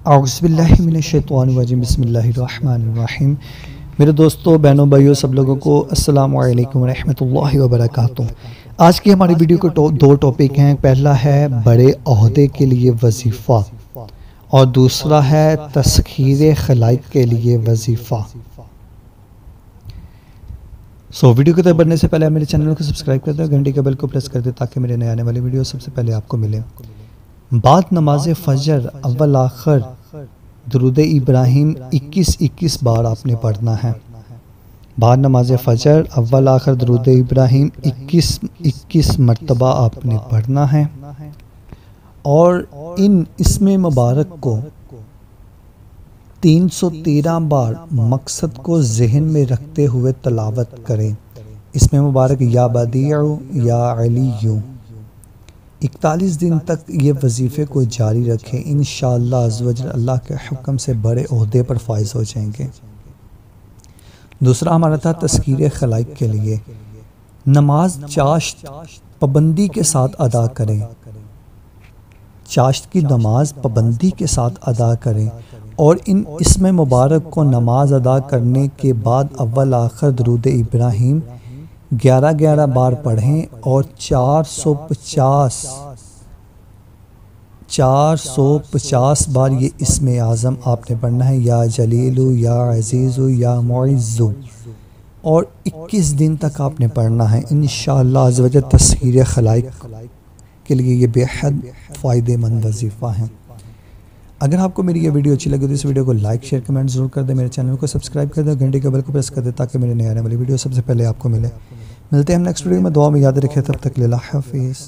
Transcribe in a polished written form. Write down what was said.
औज़ुबिल्लाहिमिनश्शैतानिर्रजीम बिस्मिल्लाहिर्रहमानिर्रहीम। मेरे दोस्तों, बहनों, भाइयों, सब लोगों को अस्सलामु अलैकुम रहमतुल्लाहि व बरकातुहू। आज की हमारी वीडियो के दो टॉपिक हैं। पहला है बड़े ओहदे के लिए वजीफ़ा और दूसरा है तस्खीर खलाइक के लिए वजीफ़ा। वीडियो की तरफ बढ़ने से पहले आप मेरे चैनल को सब्सक्राइब कर दें, घंटी के बेल को प्रेस कर दें ताकि मेरे नए आने वाली वीडियो सबसे पहले आपको मिले। बाद नमाज फजर अव्वल आखिर दुरूद इब्राहिम 21 बार आपने पढ़ना है। बाद नमाज फजर अव्वल आखिर दुरूद इब्राहिम 21 मरतबा आपने पढ़ना है और इसमें मुबारक को 313 बार मकसद को जहन में रखते हुए तलावत करें। इसमें मुबारक या बदीउ या अलीयू 41 दिन तक ये वजीफ़े को जारी रखें। इंशाअल्लाह अज़्ज़वजल अल्लाह के हुक्म से बड़े ओहदे पर फाइज हो जाएंगे। दूसरा हमारा था तस्खीर खलाइक के लिए। नमाज चाश्त पाबंदी के साथ अदा करें। चाश्त की नमाज पाबंदी के साथ अदा करें और इसमें मुबारक को नमाज अदा करने के बाद अव्वल आखिर दुरूद इब्राहिम 11 बार पढ़ें और 450 बार ये इसमें आज़म आपने पढ़ना है, या जलीलु या अज़ीज़ु या मुइज़्ज़ु, और 21 दिन तक आपने पढ़ना है। इंशाअल्लाह अज़्ज़ वजल तस्खीर खलाइक के लिए ये बेहद फ़ायदेमंद वजीफ़ा है। अगर आपको मेरी ये वीडियो अच्छी लगे तो इस वीडियो को लाइक शेयर कमेंट ज़रूर कर दें, मेरे चैनल को सब्सक्राइब कर दें, घंटे के बेल को प्रेस कर दें ताकि मेरे नए आने वाली वीडियो सबसे पहले आपको मिले। मिलते हैं हम नेक्स्ट वीडियो में। दुआ में याद रखें। तब तक अल्लाह हाफ़िज़।